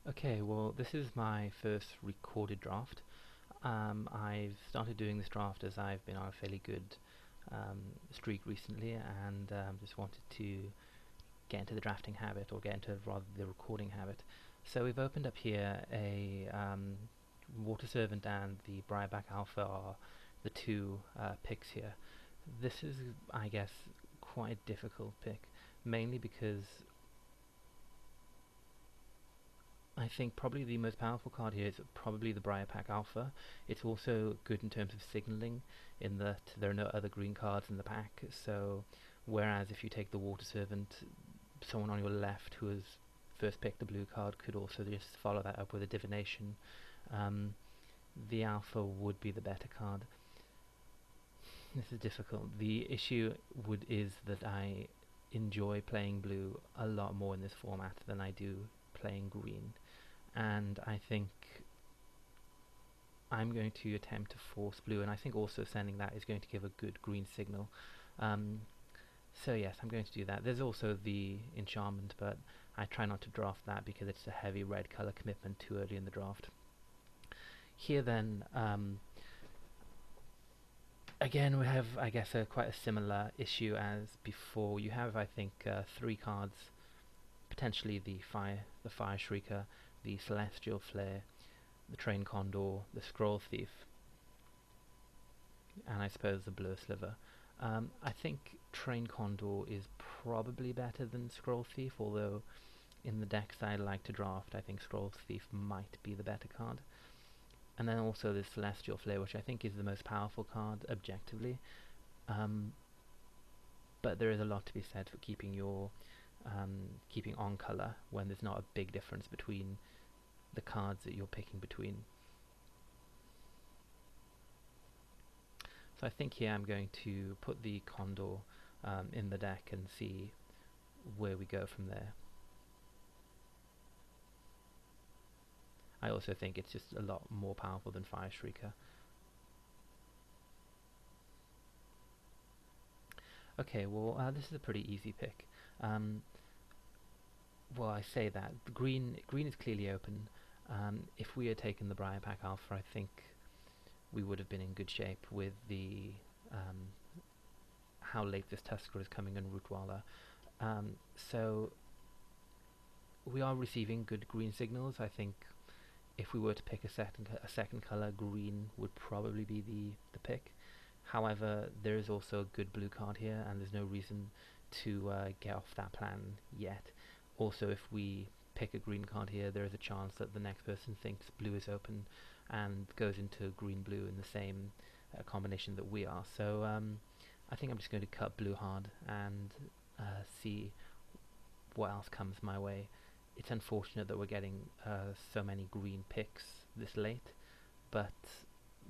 Okay, well, this is my first recorded draft. I've started doing this draft as I've been on a fairly good streak recently, and just wanted to get into the drafting habit, or get into rather the recording habit. So we've opened up here a Water Servant and the Briarback Alpha are the two picks here. This is, I guess, quite a difficult pick, mainly because I think probably the most powerful card here is probably the Briarpack Alpha. It's also good in terms of signaling, in that there are no other green cards in the pack. So, whereas if you take the Water Servant, someone on your left who has first picked the blue card could also just follow that up with a Divination. Um, the Alpha would be the better card. This is difficult. The issue is that I enjoy playing blue a lot more in this format than I do playing green, and I think I'm going to attempt to force blue, and I think also sending that is going to give a good green signal. Um, so yes, I'm going to do that. There's also the enchantment, but I try not to draft that because it's a heavy red color commitment too early in the draft. Here then, again we have, I guess, quite a similar issue as before. You have, I think, three cards, potentially the Fire Shrieker, the Celestial Flare, the Train Condor, the Scroll Thief, and I suppose the Blur Sliver. I think Train Condor is probably better than Scroll Thief, although in the decks I like to draft, I think Scroll Thief might be the better card. And then also the Celestial Flare, which I think is the most powerful card objectively. But there is a lot to be said for keeping keeping on color when there's not a big difference between the cards that you're picking between. So I think here I'm going to put the Condor in the deck and see where we go from there. I also think it's just a lot more powerful than Fire Shrieker. Okay, well, this is a pretty easy pick. Well, I say that green is clearly open. If we had taken the Briarpack Alpha, I think we would have been in good shape with the how late this Tusker is coming in Rootwaller. So we are receiving good green signals. I think if we were to pick a second color, green would probably be the pick. However, there is also a good blue card here, and there's no reason to get off that plan yet. Also, if we pick a green card here, there is a chance that the next person thinks blue is open and goes into green-blue in the same combination that we are. So I think I'm just going to cut blue hard and see what else comes my way. It's unfortunate that we're getting so many green picks this late, but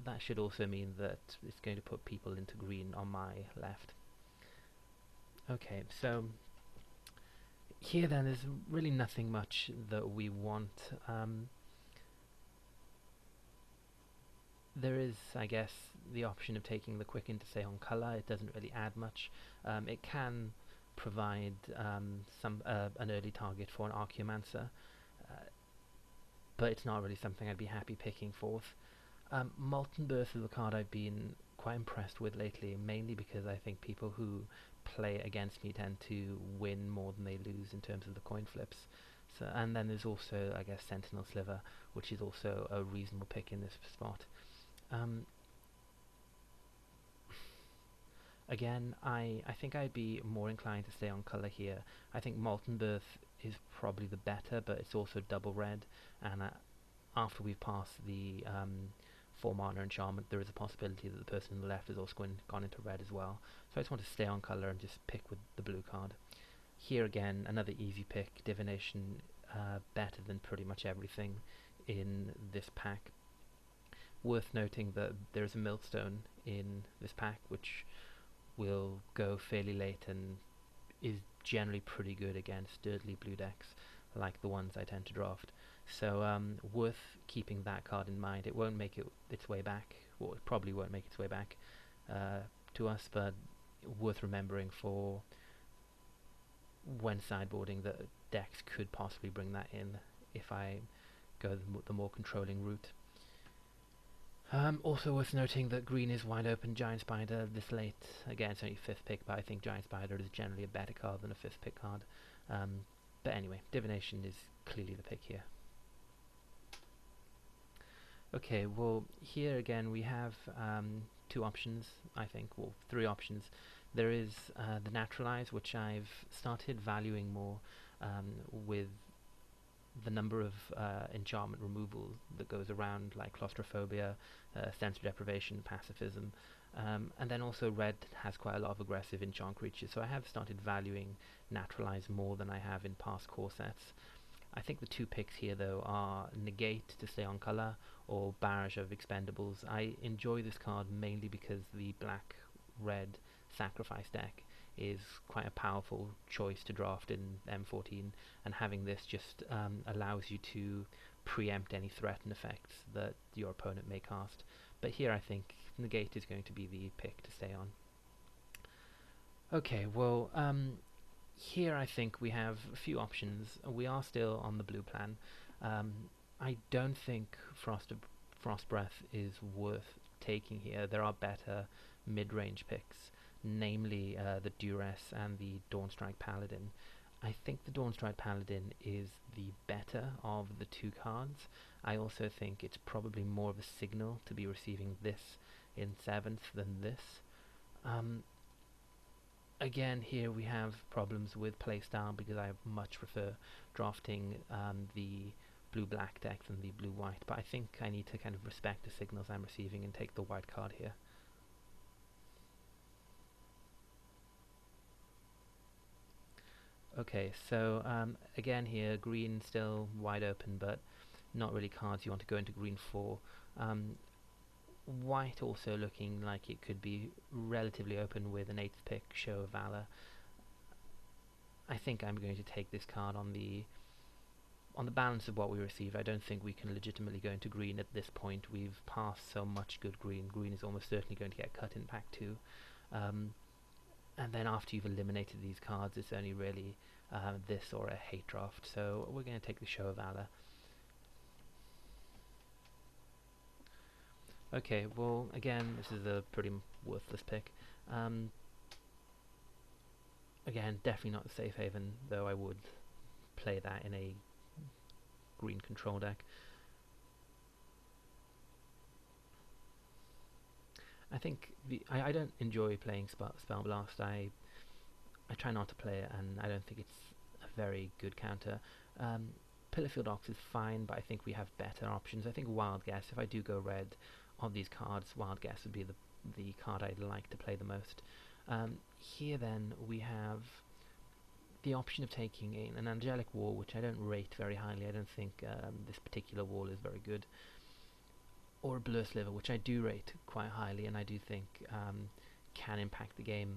that should also mean that it's going to put people into green on my left. Okay, so here then there's really nothing much that we want. There is, I guess, the option of taking the Quicken to stay on colour. It doesn't really add much. It can provide an early target for an Archaeomancer, but it's not really something I'd be happy picking forth. Molten Birth is a card I've been quite impressed with lately, mainly because I think people who play against me tend to win more than they lose in terms of the coin flips. So, and then there's also, I guess, Sentinel Sliver, which is also a reasonable pick in this spot. Again, I think I'd be more inclined to stay on colour here. I think Molten Birth is probably the better, but it's also double red, and after we've passed the 4 mana enchantment, there is a possibility that the person on the left has also gone into red as well. So I just want to stay on colour and just pick with the blue card. Here again, another easy pick, Divination, better than pretty much everything in this pack. Worth noting that there is a Millstone in this pack, which will go fairly late and is generally pretty good against dirtly blue decks like the ones I tend to draft. So worth keeping that card in mind. It won't make its way back, well, it probably won't make its way back to us, but worth remembering for when sideboarding that decks could possibly bring that in if I go the more controlling route. Also worth noting that green is wide open Giant Spider this late. Again, it's only 5th pick, but I think Giant Spider is generally a better card than a 5th pick card. But anyway, Divination is clearly the pick here. Okay, well, here again we have 2 options, I think, well, 3 options. There is the Naturalize, which I've started valuing more with the number of enchantment removal that goes around, like claustrophobia, sensory deprivation, pacifism, and then also red has quite a lot of aggressive enchant creatures, so I have started valuing Naturalize more than I have in past core sets. I think the 2 picks here though are Negate to stay on colour or Barrage of Expendables. I enjoy this card mainly because the black-red sacrifice deck is quite a powerful choice to draft in M14, and having this just allows you to preempt any threat and effects that your opponent may cast. But here I think Negate is going to be the pick to stay on. Okay, well, here I think we have a few options. We are still on the blue plan. I don't think Frost Breath is worth taking here. There are better mid-range picks, namely the Duress and the Dawnstrike Paladin. I think the Dawnstrike Paladin is the better of the 2 cards. I also think it's probably more of a signal to be receiving this in 7th than this. Again, here we have problems with playstyle because I much prefer drafting the blue-black deck than the blue-white, but I think I need to kind of respect the signals I'm receiving and take the white card here. Okay, so again here, green still wide open, but not really cards you want to go into green for. White also looking like it could be relatively open with an 8th pick, Show of Valor. I think I'm going to take this card on the balance of what we received. I don't think we can legitimately go into green at this point. We've passed so much good green. Green is almost certainly going to get cut in pack 2. And then after you've eliminated these cards, it's only really this or a hate draft. So we're going to take the Show of Valor. Okay, well, again, this is a pretty worthless pick. Again, definitely not the safe haven, though I would play that in a green control deck. I think I don't enjoy playing Spell Blast. I try not to play it, and I don't think it's a very good counter. Pillarfield Ox is fine, but I think we have better options. I think Wild Guess, if I do go red on these cards, Wild Guess would be the card I'd like to play the most. Here then we have the option of taking an Angelic Wall, which I don't rate very highly. I don't think this particular wall is very good. Or a Blur Sliver, which I do rate quite highly, and I do think can impact the game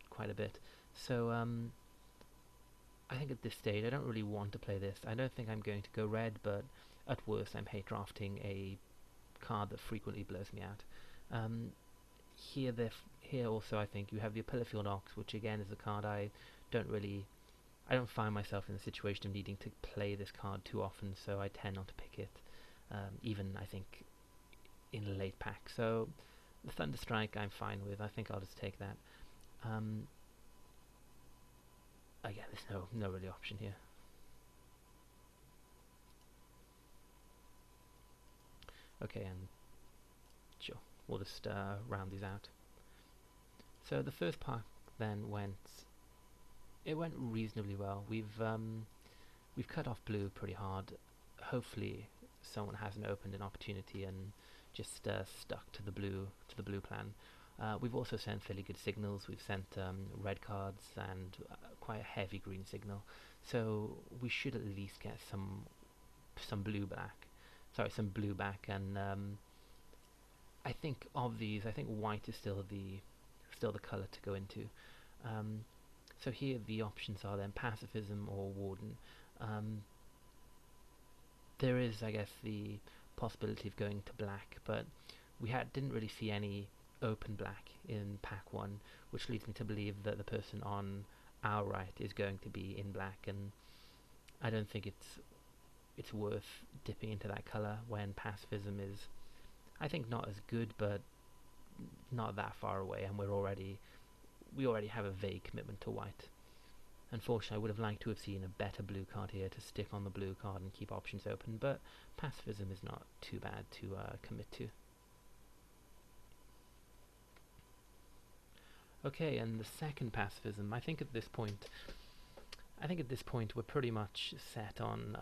quite a bit. So I think at this stage I don't really want to play this. I don't think I'm going to go red, but at worst I'm hate drafting a card that frequently blows me out. Here also I think you have the Pillarfield Ox, which again is a card I don't find myself in the situation of needing to play this card too often, so I tend not to pick it, even I think in a late pack. So the Thunderstrike I'm fine with. I think I'll just take that. Again, there's no really option here. Okay, and sure, we'll just round these out. So the first pack then went reasonably well. We've cut off blue pretty hard. Hopefully someone hasn't opened an opportunity and just stuck to the blue plan. We've also sent fairly good signals. We've sent red cards and quite a heavy green signal. So we should at least get some blue back. Sorry, some blue back. And I think of these, I think white is still the color to go into. So here the options are then Pacifism or Warden. There is, I guess, the possibility of going to black, but we didn't really see any open black in pack 1, which leads me to believe that the person on our right is going to be in black, and I don't think it's it's worth dipping into that colour when pacifism is, I think, not as good, but not that far away, and we already have a vague commitment to white. Unfortunately, I would have liked to have seen a better blue card here to stick on the blue card and keep options open, but pacifism is not too bad to commit to. Okay, and the second pacifism, I think at this point we're pretty much set on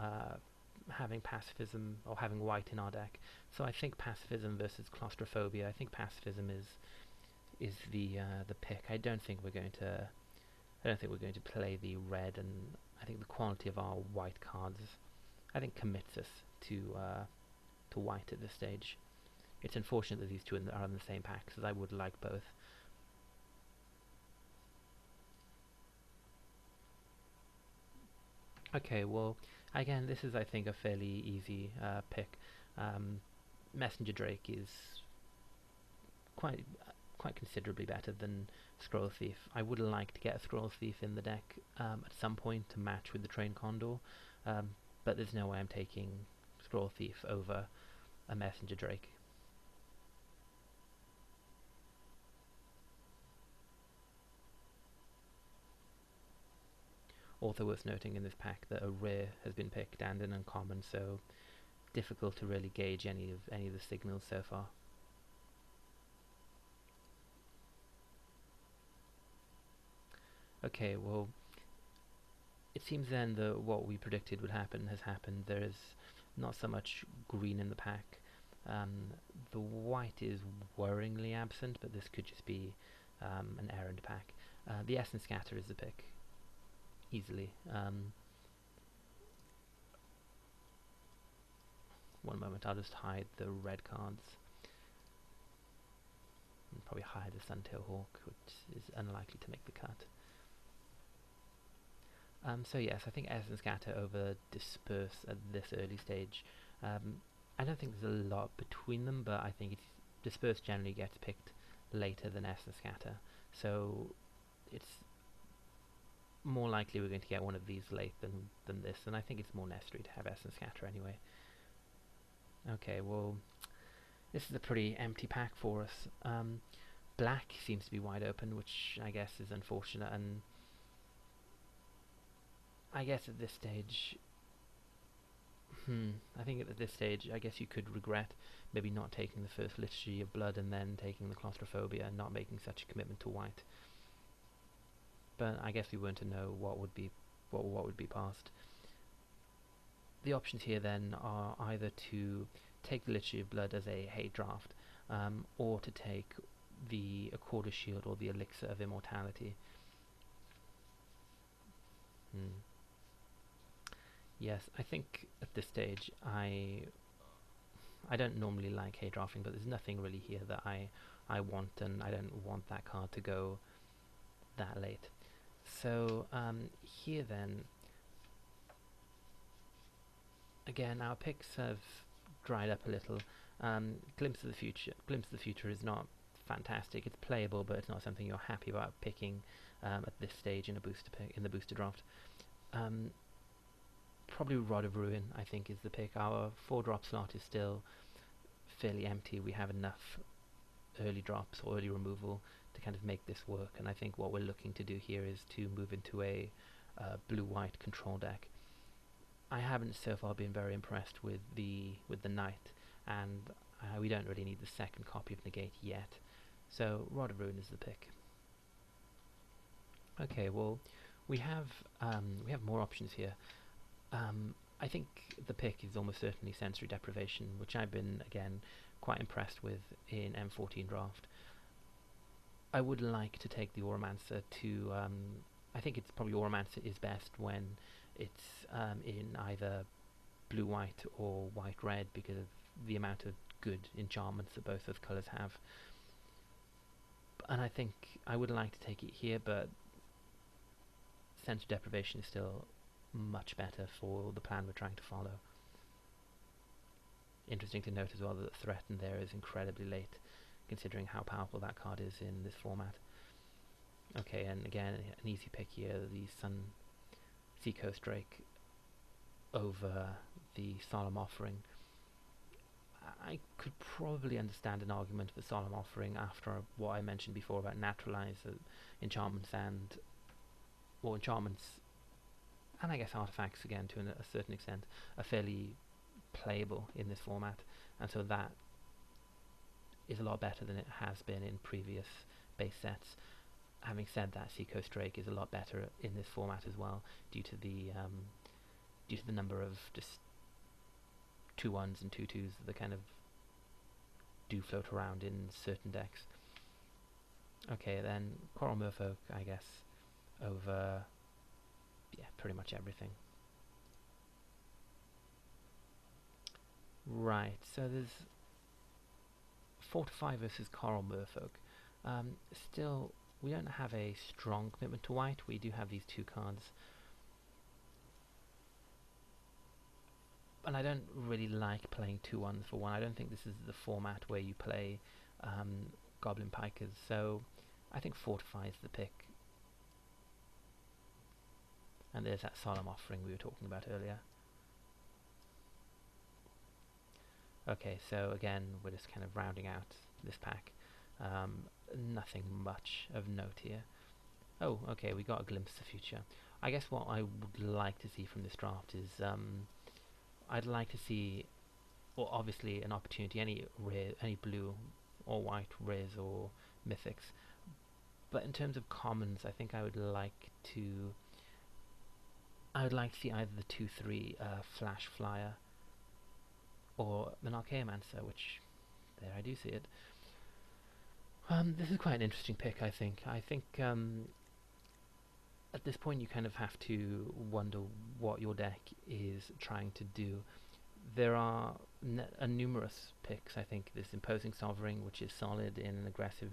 having pacifism or having white in our deck. So I think pacifism versus claustrophobia. I think pacifism is the pick. I don't think we're going to play the red, and I think the quality of our white cards, I think, commits us to white at this stage. It's unfortunate that these two are in the same pack, because I would like both. Okay, well, again, this is, I think, a fairly easy pick. Messenger Drake is quite considerably better than Scroll Thief. I would like to get a Scroll Thief in the deck at some point to match with the Train Condor, but there's no way I'm taking Scroll Thief over a Messenger Drake. Also worth noting in this pack that a rare has been picked and an uncommon, so difficult to really gauge any of the signals so far. Okay, well, it seems then that what we predicted would happen has happened. There is not so much green in the pack. The white is worryingly absent, but this could just be an errand pack. The Essence Scatter is the pick, easily. One moment, I'll just hide the red cards. And probably hide the Suntail Hawk, which is unlikely to make the cut. So yes, I think Essence Scatter over Disperse at this early stage. I don't think there's a lot between them, but I think Disperse generally gets picked later than Essence Scatter, so it's more likely we're going to get one of these late than this, and I think it's more necessary to have Essence Scatter anyway. Okay, well, this is a pretty empty pack for us. Black seems to be wide open, which I guess is unfortunate, and I guess at this stage, I think at this stage, I guess you could regret maybe not taking the first Liturgy of Blood and then taking the Claustrophobia and not making such a commitment to white. But I guess we weren't to know what would be passed. The options here then are either to take the Liturgy of Blood as a hate draft, or to take the Accorder Shield or the Elixir of Immortality. Yes, I think at this stage I don't normally like hate drafting, but there's nothing really here that I want, and I don't want that card to go that late. So here then, again, our picks have dried up a little. Glimpse of the Future is not fantastic. It's playable, but it's not something you're happy about picking at this stage in a booster pick, in the booster draft. Probably Rod of Ruin, I think, is the pick. Our 4-drop slot is still fairly empty. We have enough early drops or early removal to kind of make this work, and I think what we're looking to do here is to move into a blue-white control deck. I haven't so far been very impressed with the Knight, and we don't really need the second copy of Negate yet, so Rod of Ruin is the pick. Okay, well, we have more options here. I think the pick is almost certainly Sensory Deprivation, which I've been, again, quite impressed with in M14 draft. I would like to take the Auramancer to, I think it's probably Auramancer is best when it's in either blue-white or white-red, because of the amount of good enchantments that both those colours have. And I think I would like to take it here, but Sensory Deprivation is still much better for the plan we're trying to follow. Interesting to note as well that Threaten there is incredibly late, considering how powerful that card is in this format. Okay, and again, an easy pick here, the Seacoast Drake. over the Solemn Offering. I could probably understand an argument for Solemn Offering after what I mentioned before about naturalize enchantments enchantments, and I guess artifacts again to a certain extent, are fairly playable in this format, and so that is a lot better than it has been in previous base sets. Having said that, Seacoast Drake is a lot better in this format as well, due to the number of just 2/1s and 2/2s that kind of do float around in certain decks. Okay, then Coral Merfolk, I guess, over pretty much everything. Right, so there's 4 to 5 versus Coral Merfolk. Still, we don't have a strong commitment to white. We do have these 2 cards, and I don't really like playing 2/1s for 1. I don't think this is the format where you play Goblin Pikers, so I think 4 to 5 is the pick. And there's that Solemn Offering we were talking about earlier. Okay, so again, we're just kind of rounding out this pack. Nothing much of note here. Oh, okay, we got a glimpse of the future. I guess what I would like to see from this draft is, I'd like to see, well, obviously an opportunity, any rare, any blue or white rares or mythics. But in terms of commons, I think I would like to see either the 2/3 Flash Flyer or an Archaeomancer, which, there I do see it. This is quite an interesting pick, I think. I think at this point you kind of have to wonder what your deck is trying to do. There are numerous picks. I think this Imposing Sovereign, which is solid in an aggressive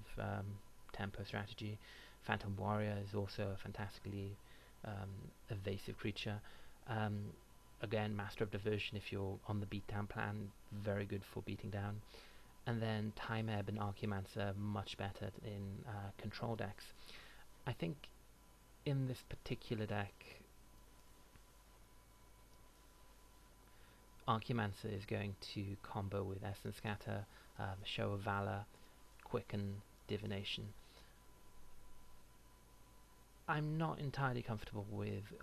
tempo strategy. Phantom Warrior is also a fantastically evasive creature. Again, Master of Diversion, if you're on the beatdown plan, very good for beating down. And then Time Ebb and Archaeomancer, much better in control decks. I think in this particular deck, Archaeomancer is going to combo with Essence Scatter, Show of Valor, Quicken, Divination. I'm not entirely comfortable with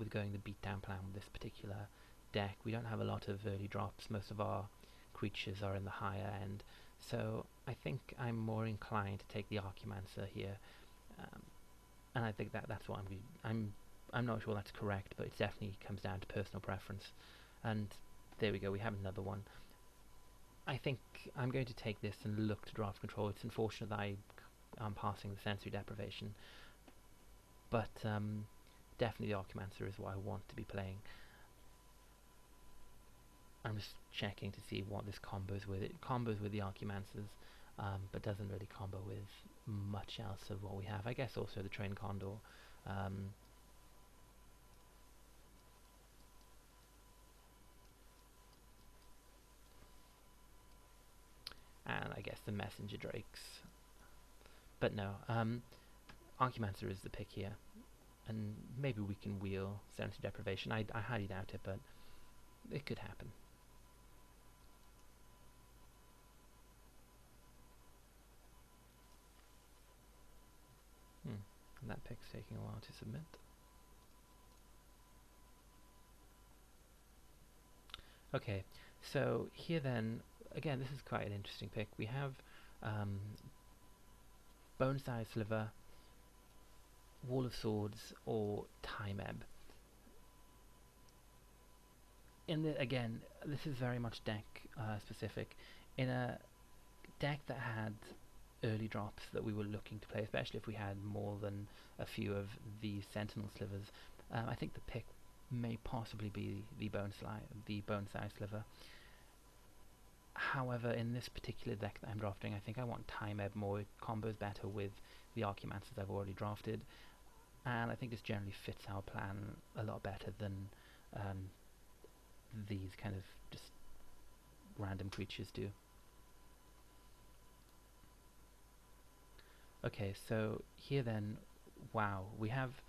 going the beatdown plan with this particular deck. We don't have a lot of early drops. Most of our creatures are in the higher end, so I think I'm more inclined to take the Archaeomancer here, and I think that's what I'm not sure that's correct, but it definitely comes down to personal preference. And there we go, we have another one. I think I'm going to take this and look to draft control. It's unfortunate that I'm passing the sensory deprivation, but definitely the Archaeomancer is what I want to be playing. I'm just checking to see what this combos with. It combos with the Archaeomancers, but doesn't really combo with much else of what we have. I guess also the Train Condor. And I guess the Messenger Drakes. But no, Archaeomancer is the pick here. And maybe we can wheel sensory deprivation. I highly doubt it, but it could happen. And that pick's taking a while to submit. Okay, so here then, again, this is quite an interesting pick. We have Bone-Sized Sliver, Wall of Swords, or Time Ebb. Again, this is very much deck specific. In a deck that had early drops that we were looking to play, especially if we had more than a few of these Sentinel Slivers, I think the pick may possibly be the Bone-Sized Sliver. However, in this particular deck that I'm drafting, I think I want Time Ebb more. It combos better with the Archaeomancers I've already drafted, and I think this generally fits our plan a lot better than these kind of just random creatures do. Okay, so here then, wow, we have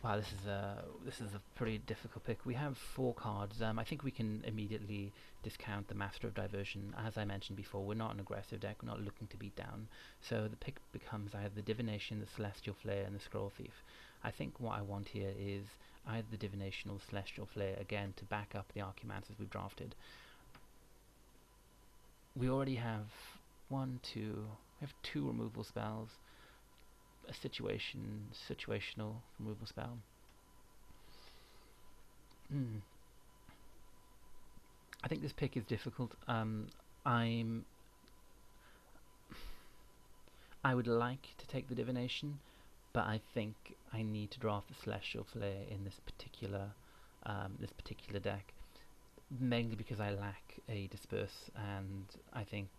Wow, this is a pretty difficult pick. We have four cards. I think we can immediately discount the Master of Diversion. As I mentioned before, we're not an aggressive deck. We're not looking to beat down. So the pick becomes either the Divination, the Celestial Flare, and the Scroll Thief. I think what I want here is either the Divination or the Celestial Flare, again, to back up the Archimancers we've drafted. We already have we have two removal spells, a situational removal spell. Hmm. I think this pick is difficult. I'm I would like to take the divination, but I think I need to draft the celestial flare in this particular deck, mainly because I lack a disperse, and I think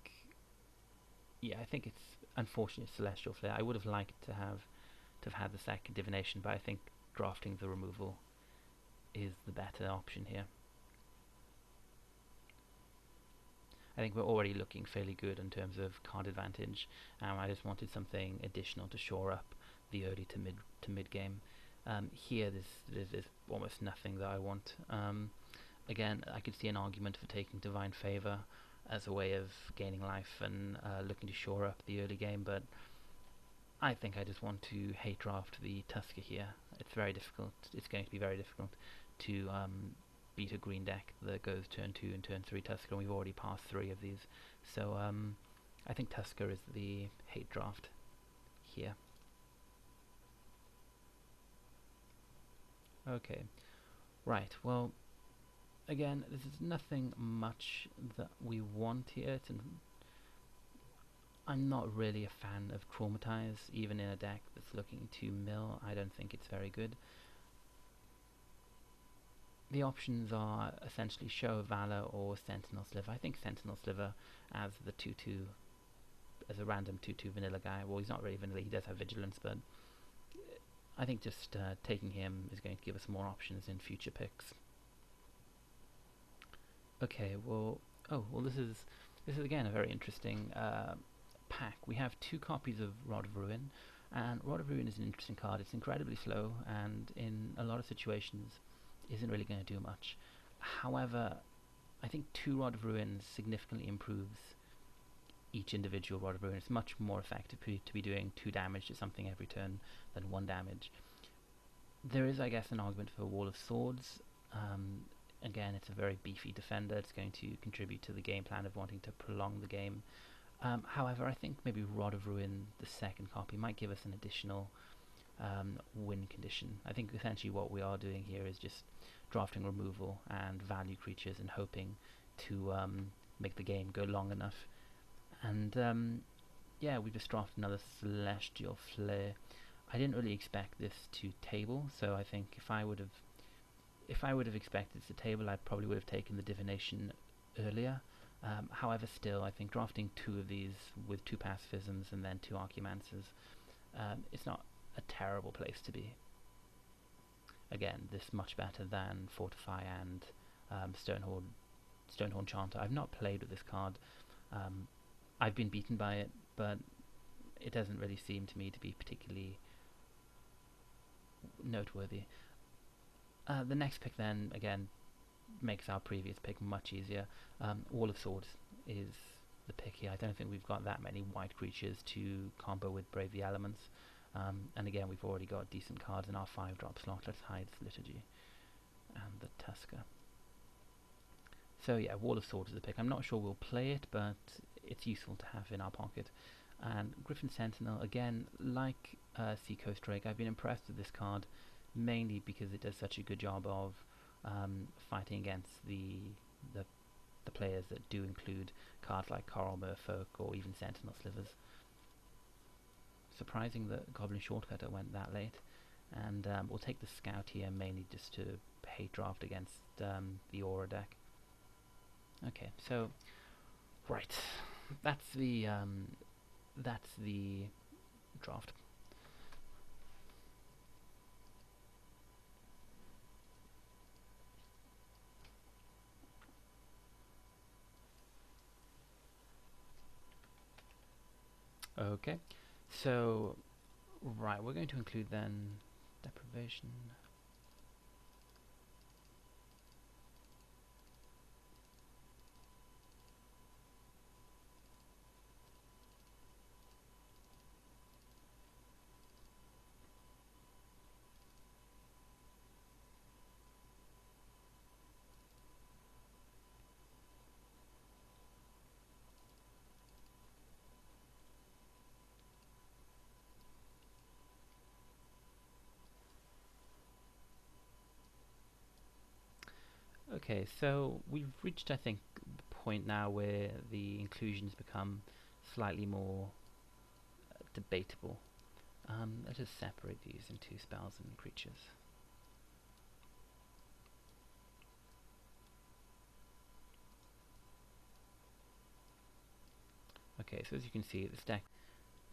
it's unfortunate celestial flare. I would have liked to have had the second divination, but I think drafting the removal is the better option here. I think we're already looking fairly good in terms of card advantage. I just wanted something additional to shore up the early to mid game. Here, there's almost nothing that I want. Again, I could see an argument for taking Divine Favor as a way of gaining life and looking to shore up the early game, but I think I just want to hate draft the Tusker here. It's very difficult. It's going to be very difficult to beat a green deck that goes turn 2 and turn 3 Tusker, and we've already passed 3 of these. So I think Tusker is the hate draft here. Okay, right, well, again, this is nothing much that we want here. I'm not really a fan of Traumatize, even in a deck that's looking to mill. I don't think it's very good. The options are essentially Show of Valor or Sentinel Sliver. I think Sentinel Sliver as the 2-2, as a random 2-2 vanilla guy. Well, he's not really vanilla, he does have Vigilance, but I think just taking him is going to give us more options in future picks. Okay, well, this is again a very interesting pack. We have 2 copies of Rod of Ruin, and Rod of Ruin is an interesting card. It's incredibly slow, and in a lot of situations isn't really going to do much. However, I think 2 Rod of Ruin significantly improves each individual Rod of Ruin. It's much more effective to be doing 2 damage to something every turn than 1 damage. There is, I guess, an argument for Wall of Swords. Again, it's a very beefy defender. It's going to contribute to the game plan of wanting to prolong the game. However, I think maybe Rod of Ruin, the second copy, might give us an additional win condition. I think essentially what we are doing here is just drafting removal and value creatures and hoping to make the game go long enough. And yeah, we just drafted another Celestial Flare. I didn't really expect this to table, so I think if I would have expected this to table, I probably would have taken the Divination earlier. However, still, I think drafting 2 of these with 2 pacifisms and then 2 Archimancers, it's not a terrible place to be. Again, this much better than Fortify and Stonehorn Chanter. I've not played with this card. I've been beaten by it, but it doesn't really seem to me to be particularly noteworthy. The next pick then, again, makes our previous pick much easier. Wall of Swords is the pick here. I don't think we've got that many white creatures to combo with Brave the Elements. And again, we've already got decent cards in our 5-drop slot. Let's hide Liturgy and the Tusker. So yeah, Wall of Swords is the pick. I'm not sure we'll play it, but it's useful to have in our pocket. And Griffin Sentinel, again, like Seacoast Drake, I've been impressed with this card, mainly because it does such a good job of fighting against the players that do include cards like Coral Merfolk or even Sentinel Slivers. Surprising that Goblin Shortcutter went that late. And we'll take the Scout here mainly just to hate draft against the Aura deck. Okay, so right, that's the draft. Okay, so right, we're going to include then deprivation. Okay, so we've reached, I think, the point now where the inclusions become slightly more debatable. Let's just separate these into spells and creatures. Okay, so as you can see, this deck.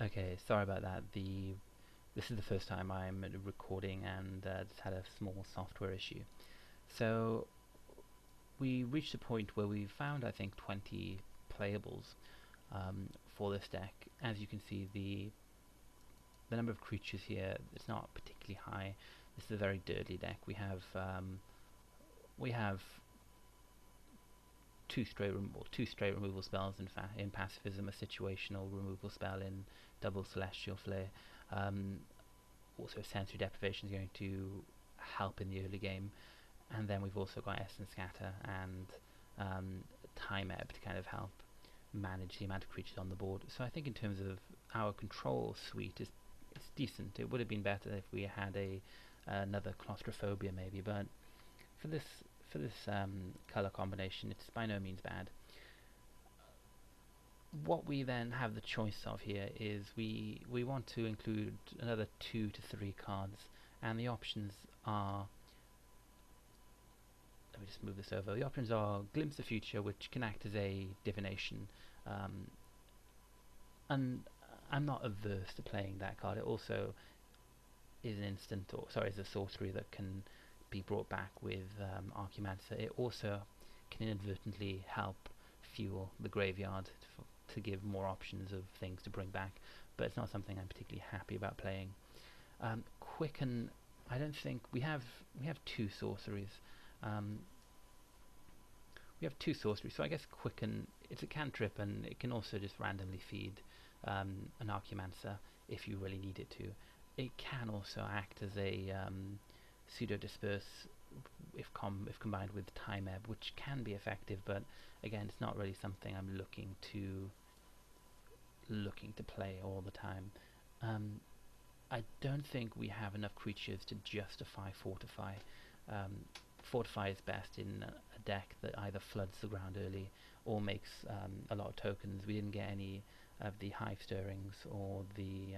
Okay, sorry about that. This is the first time I'm recording, and it's had a small software issue. So we reached a point where we found, I think, 20 playables for this deck. As you can see, the number of creatures here, it's not particularly high. This is a very dirty deck. We have two straight removal spells in pacifism, a situational removal spell in double celestial flare. Also, sensory deprivation is going to help in the early game, and then we've also got essence scatter and time ebb to kind of help manage the amount of creatures on the board. So I think in terms of our control suite, it's decent. It would have been better if we had another claustrophobia maybe, but for this color combination, it's by no means bad. What we then have the choice of here is we want to include another 2 to 3 cards, and the options are, let me just move this over. The options are Glimpse the Future, which can act as a divination, and I'm not averse to playing that card. It also is an instant, or sorry, is a sorcery that can be brought back with Archimancer. It also can inadvertently help fuel the graveyard to give more options of things to bring back, but it's not something I'm particularly happy about playing. Quicken, I don't think we have two sorceries. So I guess Quicken, it's a cantrip, and it can also just randomly feed an Archimancer if you really need it to. It can also act as a pseudo disperse if combined with time ebb, which can be effective, but again, it's not really something I'm looking to play all the time. I don't think we have enough creatures to justify Fortify. Fortify is best in a deck that either floods the ground early or makes a lot of tokens. We didn't get any of the Hive Stirrings or the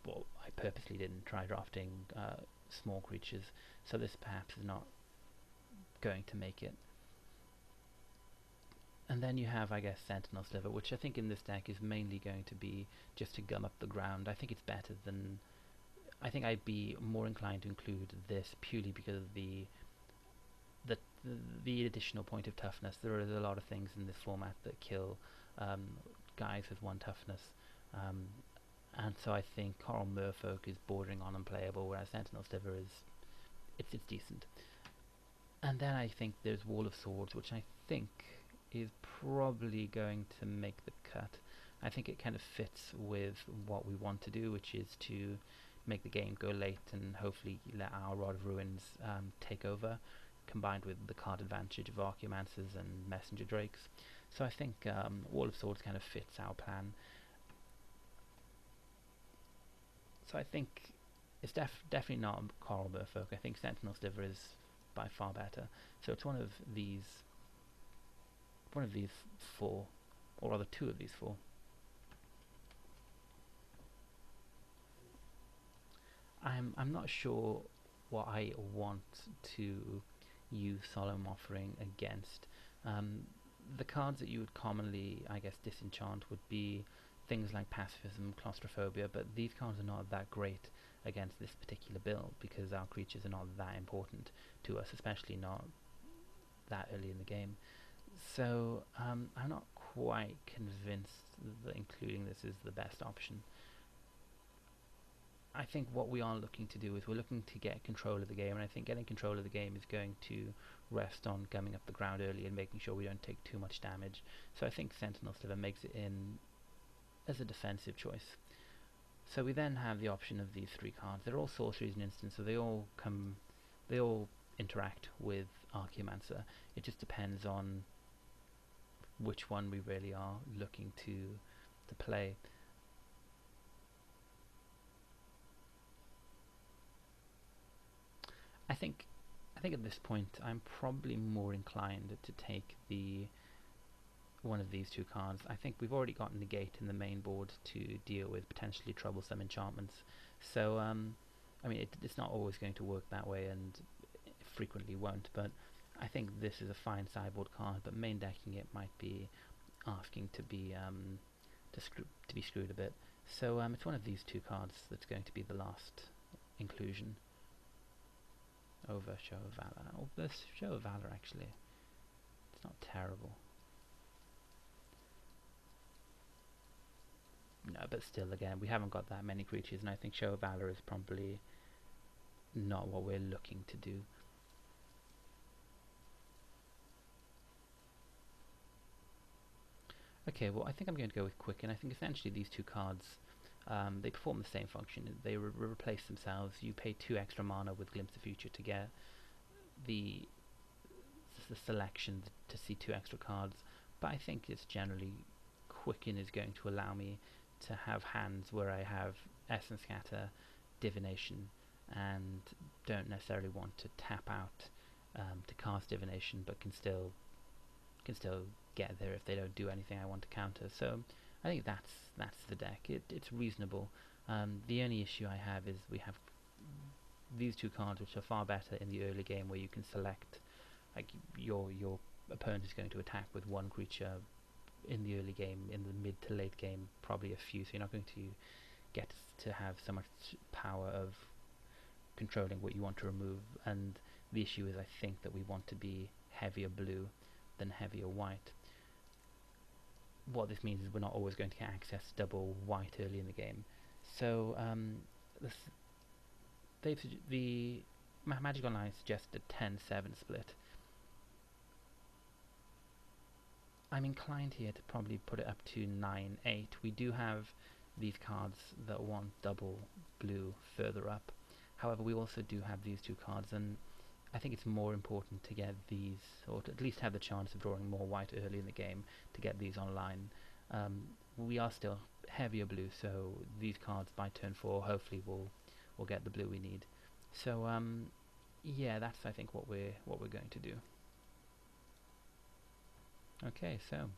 I purposely didn't try drafting small creatures, so this perhaps is not going to make it. And then you have, I guess, Sentinel Sliver, which I think in this deck is mainly going to be just to gum up the ground. I think it's better than... I think I'd be more inclined to include this purely because of the additional point of toughness. There is a lot of things in this format that kill guys with 1 toughness. And so I think Coral Merfolk is bordering on unplayable, whereas Sentinel Sliver it's decent. And then I think there's Wall of Swords, which I think is probably going to make the cut. I think it kind of fits with what we want to do, which is to make the game go late and hopefully let our Rod of Ruins take over, combined with the card advantage of Archimancers and Messenger Drakes. So I think Wall of Swords kind of fits our plan. So I think it's definitely not Coral Merfolk. I think Sentinel Sliver is by far better. So it's one of these 4, or rather 2 of these 4. I'm not sure what I want to use Solemn Offering against. The cards that you would commonly, I guess, disenchant would be things like Pacifism, Claustrophobia, but these cards are not that great against this particular build because our creatures are not that important to us, especially not that early in the game. So I'm not quite convinced that including this is the best option. I think what we are looking to do is we're looking to get control of the game, and I think getting control of the game is going to rest on gumming up the ground early and making sure we don't take too much damage. So I think Sentinel Sliver makes it in as a defensive choice. So we then have the option of these three cards. They're all sorceries in instance, so they all interact with Archaeomancer. It just depends on which one we really are looking to play. I think at this point I'm probably more inclined to take the one of these two cards. I think we've already got Negate in the main board to deal with potentially troublesome enchantments. So I mean it's not always going to work that way, and it frequently won't, but I think this is a fine sideboard card, but main decking it might be asking to be screwed a bit. So it's one of these two cards that's going to be the last inclusion over Show of Valor. Oh, this Show of Valor actually, it's not terrible. No, but still, again, we haven't got that many creatures, and I think Show of Valor is probably not what we're looking to do. Okay, well, I think I'm going to go with Quicken. I think essentially these two cards, they perform the same function. They replace themselves. You pay 2 extra mana with Glimpse of Future to get the selection to see 2 extra cards, but I think it's generally Quicken is going to allow me to have hands where I have Essence Scatter, Divination, and don't necessarily want to tap out to cast Divination, but can still get there if they don't do anything I want to counter. So I think that's the deck. It's reasonable. The only issue I have is we have these two cards, which are far better in the early game, where you can select, like, your opponent is going to attack with one creature in the early game. In the mid to late game, probably a few, so you're not going to get to have so much power of controlling what you want to remove. And the issue is, I think that we want to be heavier blue than heavier white. What this means is we're not always going to get access to double white early in the game. So the Magic Online suggested a 10-7 split. I'm inclined here to probably put it up to 9-8. We do have these cards that want double blue further up. However, we also do have these two cards, and I think it's more important to get these, or to at least have the chance of drawing more white early in the game to get these online. We are still heavier blue, so these cards by turn 4 hopefully will get the blue we need. So yeah, that's I think what we're going to do. Okay, so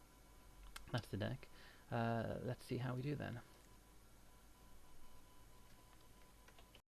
that's the deck. Let's see how we do then.